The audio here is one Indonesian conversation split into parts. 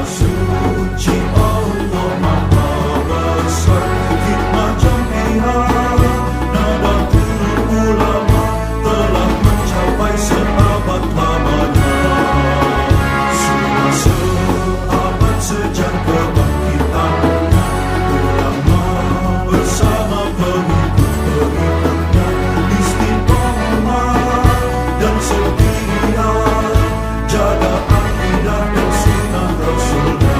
suci Allah Maha Besar, hikmah jam'iyah Nadatul Ulama telah mencapai seabad lamanya. Sudah seabad sejak kebangkitannya, ulama bersama pengikut-pengikutnya istiqomah dan setia jaga akidah dan sunnah Rasulnya.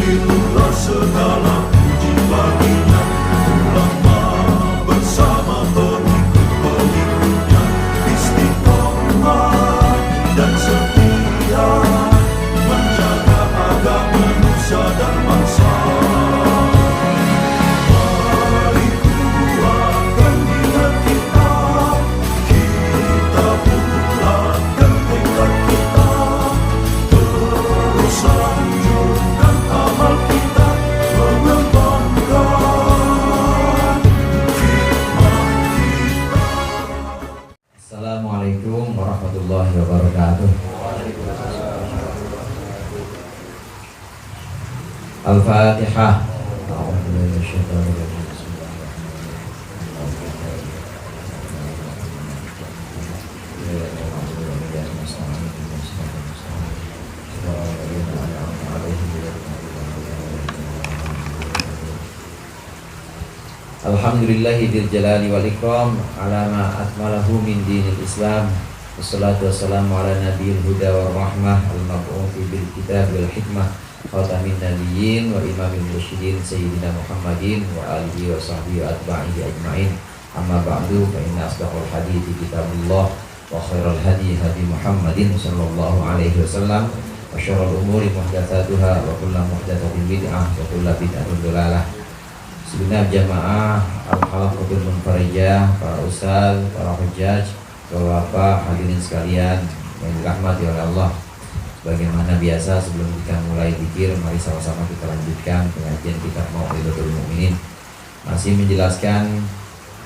Alhamdulillah segala puji baginya, ulama bersama pengikut-pengikutnya istiqomah dan setia menjaga agama manusia dan bangsa. Mari kuatkan niat kita, kita bulatkan tekad kita, terus lanjutkan amal kita, mengembangkan hikmah kita. Assalamualaikum warahmatullahi wabarakatuh. Al-Fatihah. Alhamdulillahil jalali wal ikram ala ma akmalahu min dinil Islam. Wassalatu wassalamu ala nabiyil huda war rahmah al-mab'uthi bil kitab wal hikmah khatamin nabiyyin wa imamil mursyidin sayyidina Muhammadin wa alihi wa sahbihi wa atba'ihi ajma'in. Amma ba'du, fa inna asdaqal hadithi kitabullah wa khairal hadi hadi Muhammadin sallallahu alaihi wasallam wa syarrul umuri muhdatsatuha wa kullu muhdatsatin bid'ah wa kullu bid'atin dhalalah. Sebenarnya jamaah al-halaqatul munfarijah, para ustaz, para hujjaj, bapak-bapak, hadirin sekalian yang dirahmati oleh Allah. Bagaimana biasa sebelum kita mulai zikir, mari sama-sama kita lanjutkan pengajian kitab Mau'izatul Mu'minin. Masih menjelaskan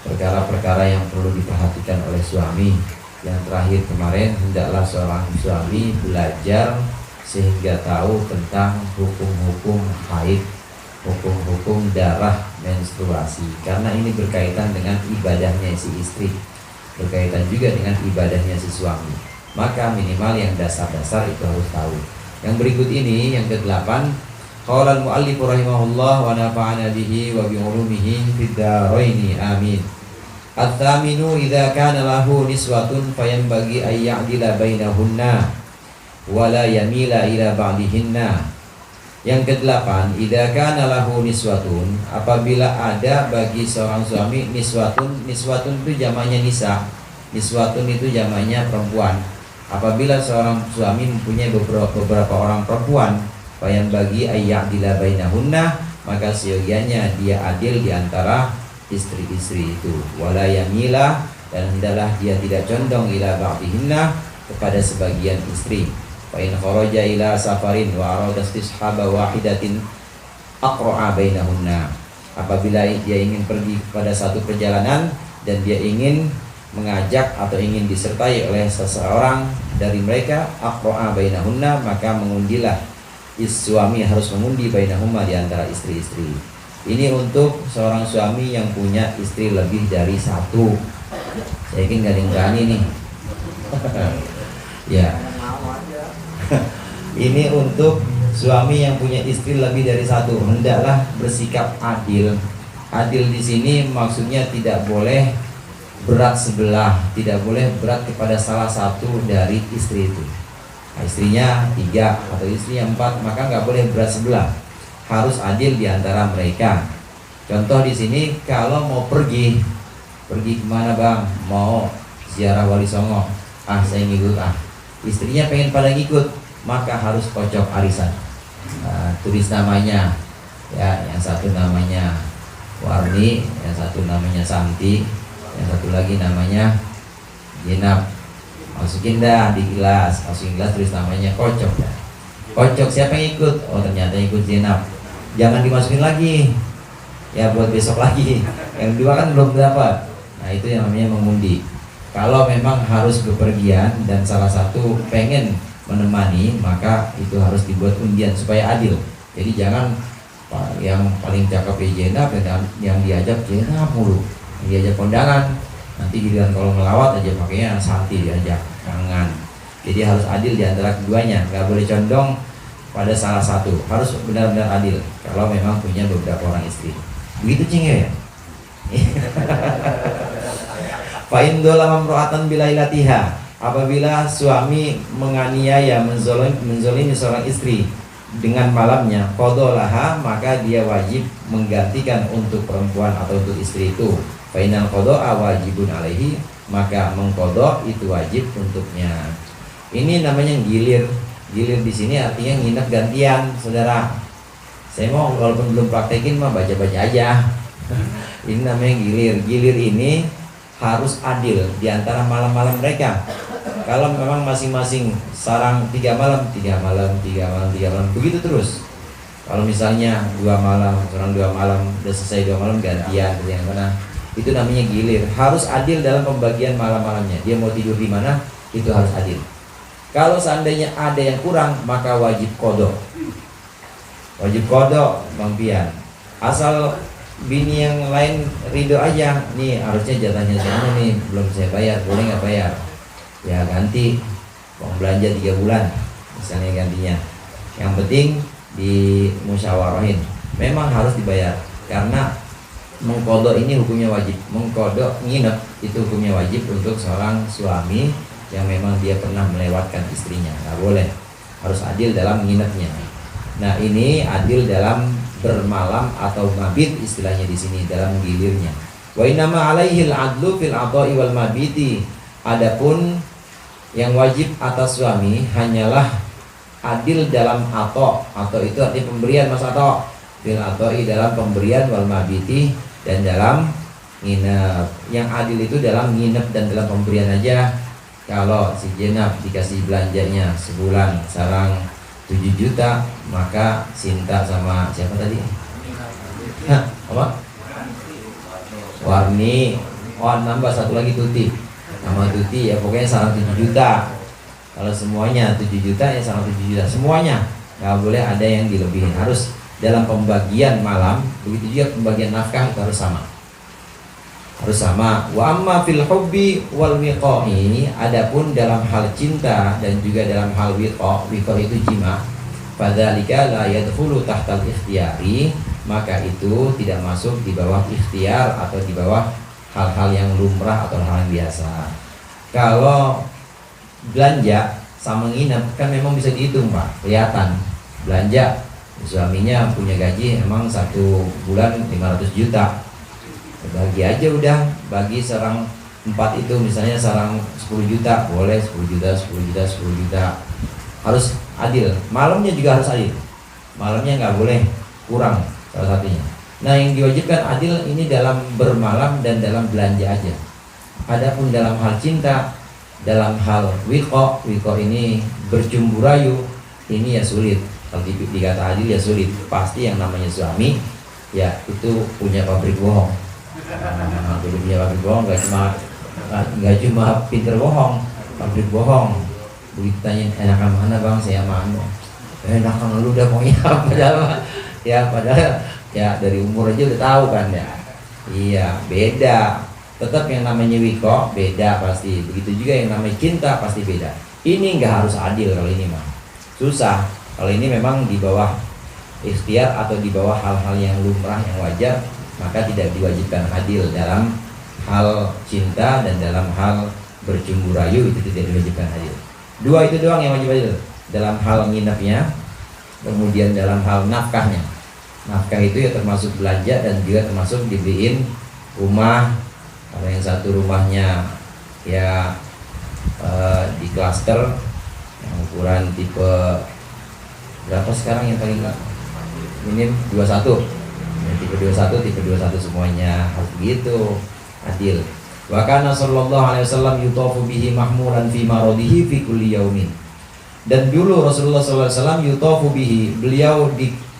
perkara-perkara yang perlu diperhatikan oleh suami. Yang terakhir kemarin, hendaklah seorang suami belajar sehingga tahu tentang hukum-hukum haid, hukum-hukum darah menstruasi, karena ini berkaitan dengan ibadahnya si istri, berkaitan juga dengan ibadahnya si suami. Maka minimal yang dasar-dasar itu harus tahu. Yang berikut ini, yang ke-8, qala al-muallif rahimahullah wa nafa'ana bihi wa bi ulumihi fid dharaini amin. At-thaminu idza kana lahu niswatun fayanbaghi ay ya'dila bainahunna wa la yamila ila ba'dihinna. Yang ke-8, idza kana lahu niswatun, apabila ada bagi seorang suami niswatun, niswatun itu jamaknya nisa, niswatun itu jamaknya perempuan. Apabila seorang suami mempunyai beberapa orang perempuan, fayan bagi ayya'dila bainahunna, maka seyogianya dia adil di antara istri-istri itu. Wala yamila, dan hendaklah dia tidak condong ila ba'dihinna, kepada sebagian istri. Fa in kharaja ila safarin wa arada istishaba wahidatin aqra'a bainahunna, apabila dia ingin pergi pada satu perjalanan dan dia ingin mengajak atau ingin disertai oleh seseorang dari mereka, aqra'a bainahunna, maka mengundilah, suami harus mengundi bainahuma, di antara istri-istri. Ini untuk seorang suami yang punya istri lebih dari satu. Saya yakin gak ada yang berani nih. Ya. Ini untuk suami yang punya istri lebih dari satu, hendaklah bersikap adil. Adil di sini maksudnya tidak boleh berat sebelah, tidak boleh berat kepada salah satu dari istri itu. Nah, istrinya 3 atau istrinya 4, maka nggak boleh berat sebelah. Harus adil di antara mereka. Contoh di sini, kalau mau pergi kemana bang? Mau ziarah Wali Songo. Saya ngikut Istrinya pengen pada ngikut, maka harus kocok arisan. Tulis namanya, ya, yang satu namanya Warni, yang satu namanya Santi, yang satu lagi namanya Jenab. Masukin dah di gelas, tulis namanya, kocok dah. Kocok, siapa yang ikut? Oh ternyata ikut Jenab. Jangan dimasukin lagi, ya buat besok lagi. Yang 2 kan belum dapat. Nah itu yang namanya mengundi. Kalau memang harus bepergian dan salah satu pengen menemani, maka itu harus dibuat undian supaya adil. Jadi jangan yang paling cakep Jenab, yang diajak Jenab mulu, yang diajak kondangan, nanti giliran kalau ngelawat aja pakainya Santi diajak, jangan. Jadi harus adil di antara keduanya, nggak boleh condong pada salah satu, harus benar-benar adil. Kalau memang punya beberapa orang istri, begitu Cing ya. Fa'in dolam amro'atan bilailatiha, apabila suami menganiaya, menzolimi seorang istri dengan malamnya, qadolaha, maka dia wajib menggantikan untuk perempuan atau untuk istri itu. Fa'inal qada'a wajibun alaihi, maka mengqada itu wajib untuknya. Ini namanya gilir. Gilir di sini artinya nginep gantian, saudara. Saya mau walaupun belum praktekin mah baca-baca aja. Ini namanya gilir. Gilir ini harus adil di antara malam-malam mereka. Kalau memang masing-masing sarang 3 malam, 3 malam, 3 malam, 3 malam, begitu terus. Kalau misalnya 2 malam, seorang 2 malam, udah selesai 2 malam gantian yang mana, itu namanya gilir. Harus adil dalam pembagian malam-malamnya. Dia mau tidur di mana, itu harus adil. Kalau seandainya ada yang kurang, maka wajib kodok. Wajib kodok, Bang Pian. Asal bini yang lain ridho aja, nih harusnya jatahnya saya nih, belum saya bayar, boleh nggak bayar? Ya ganti, uang belanja 3 bulan, misalnya gantinya. Yang penting dimusyawarahin, memang harus dibayar, karena mengkodok ini hukumnya wajib. Mengkodok nginep itu hukumnya wajib untuk seorang suami yang memang dia pernah melewatkan istrinya, nggak boleh, harus adil dalam nginepnya. Nah ini adil dalam bermalam atau mabit istilahnya di sini dalam gilirnya. Wa innama alaihil adlu fil adha'i wal mabiti. Adapun yang wajib atas suami hanyalah adil dalam atau itu arti pemberian Mas Ato. Fil adha'i dalam pemberian wal mabiti dan dalam nginep. Yang adil itu dalam nginep dan dalam pemberian aja. Kalau si Jenab dikasih belanjanya sebulan sarang 7 juta, maka Sinta sama siapa tadi? Hah, apa? Warni. Oh, nambah satu lagi Tuti. Nama Tuti ya pokoknya sarang 7 juta. Kalau semuanya 7 juta ya sarang 7 juta semuanya. Nggak boleh ada yang dilebihin. Harus dalam pembagian malam, begitu juga pembagian nafkah itu harus sama. Harus sama. Wa amma fil hubbi wal wiqa'i, adapun dalam hal cinta dan juga dalam hal wiqa' itu jima, fadzalika la yadkhulu tahtal ikhtiyari, maka itu tidak masuk di bawah ikhtiar atau di bawah hal-hal yang lumrah atau hal yang biasa. Kalau belanja sama nginep kan memang bisa dihitung Pak, kelihatan. Belanja suaminya punya gaji emang 1 bulan 500 juta, bagi aja udah, bagi sarang 4 itu misalnya sarang 10 juta, boleh 10 juta, 10 juta, 10 juta. Harus adil, malamnya juga harus adil. Malamnya nggak boleh kurang salah satunya. Nah yang diwajibkan adil ini dalam bermalam dan dalam belanja aja. Adapun dalam hal cinta, dalam hal wiko ini bercumbu rayu, ini ya sulit. Kalau dikata adil ya sulit. Pasti yang namanya suami ya itu punya pabrik bohong. Jadi punya pabrik bohong nggak cuma pinter bohong, pabrik bohong. Begitu tanya enakan mana Bang, saya mana? Enakan lu udah pokoknya. Padahal ya dari umur aja udah tahu kan ya. Iya beda. Tetap yang namanya wiko beda pasti. Begitu juga yang namanya cinta pasti beda. Ini nggak harus adil kalau ini mah. Susah. Kalau ini memang di bawah ikhtiar atau di bawah hal-hal yang lumrah yang wajar, maka tidak diwajibkan adil dalam hal cinta dan dalam hal bercumbu rayu, itu tidak diwajibkan adil. 2 itu doang yang wajib adil, dalam hal nginepnya, kemudian dalam hal nafkahnya. Nafkah itu ya termasuk belanja dan juga termasuk dibeliin rumah. Kalau yang satu rumahnya ya di klaster yang ukuran tipe berapa sekarang yang paling minim 21 ya, tipe 21 semuanya harus begitu adil. Wa kana sallallahu alaihi wasallam yutafu bihi mahmulan fi maradihi fi kulli yaumin. Dan dulu Rasulullah sallallahu alaihi wasallam yutafu bihi, beliau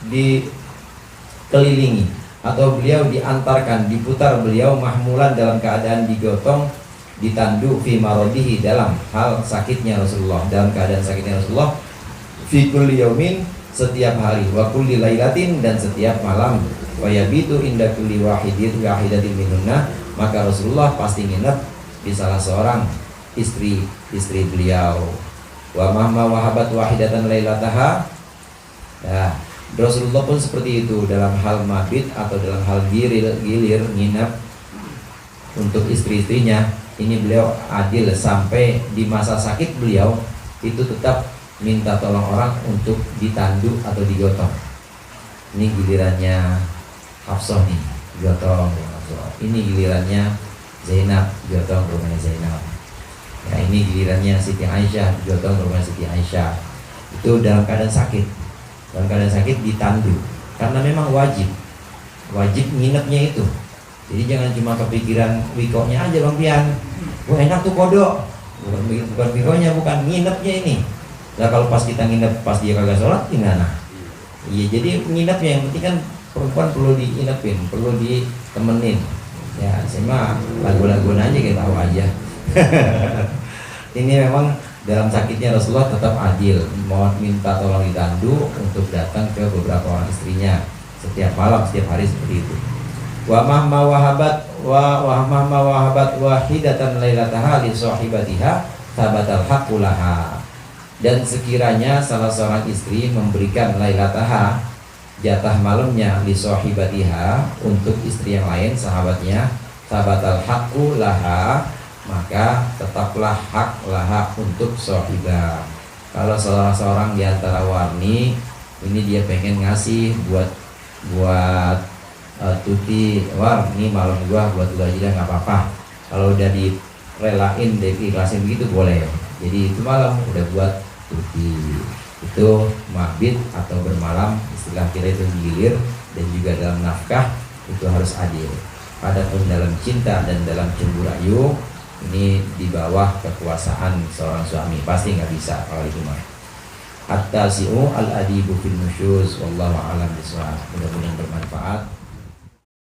dikelilingi atau beliau diantarkan, diputar beliau mahmulan dalam keadaan digotong ditandu fi maradihi, dalam hal sakitnya Rasulullah, dalam keadaan sakitnya Rasulullah, fi kulli yaumin, setiap hari, wa kulli lailatin, dan setiap malam, wa yabitu inda kulli wahidatin minunna, maka Rasulullah pasti nginep di salah seorang istri beliau. Wa mahma wahabat wahidatan lailataha. Nah, Rasulullah pun seperti itu dalam hal mabit atau dalam hal gilir nginep untuk istri-istrinya. Ini beliau adil sampai di masa sakit beliau itu tetap minta tolong orang untuk ditandu atau digotong. Ini gilirannya Hafsah nih, gotong Hafsah. Ini gilirannya Zainab, gotong rumahnya Zainab. Ya, ini gilirannya Siti Aisyah, gotong rumahnya Siti Aisyah. Itu dalam keadaan sakit. Dalam keadaan sakit ditandu, karena memang wajib nginepnya itu. Jadi jangan cuma kepikiran wikonya aja Bang Pian. Wah enak tuh kodok. Bukan wikonya, bukan nginepnya ini. Nah kalau pas kita nginep pas dia kagak sholat gimana? Iya, jadi nginepnya yang penting kan perempuan perlu diinepin, perlu ditemenin. Ya saya mah lagu-lagu aja kita tahu aja. Ini memang dalam sakitnya Rasulullah tetap adil, mau minta tolong ditandu untuk datang ke beberapa orang istrinya setiap malam, setiap hari seperti itu. Wa mahma wahabat wahidatan lailataha li sahibatiha sabatal haqqu laha. Dan sekiranya salah seorang istri memberikan lailataha, jatah malamnya, li sahibatiha, untuk istri yang lain, sahabatnya, sabatal haqqu laha, maka tetaplah hak laha untuk sahibah. Kalau salah seorang di antara warni ini dia pengen ngasih buat Tuti, wah ini malam gua buat lu aja nggak apa-apa. Kalau udah direlain, diikhlasin begitu boleh. Jadi itu malam udah buat Tuti. Itu mabit atau bermalam, istilah kita itu gilir, dan juga dalam nafkah itu harus adil. Adapun dalam cinta dan dalam cemburu ini di bawah kekuasaan seorang suami, pasti nggak bisa kalau itu mah. At-tasi'u al-adibu fil nusyuz, wallahu a'lam bishawab. Mudah-mudahan bermanfaat.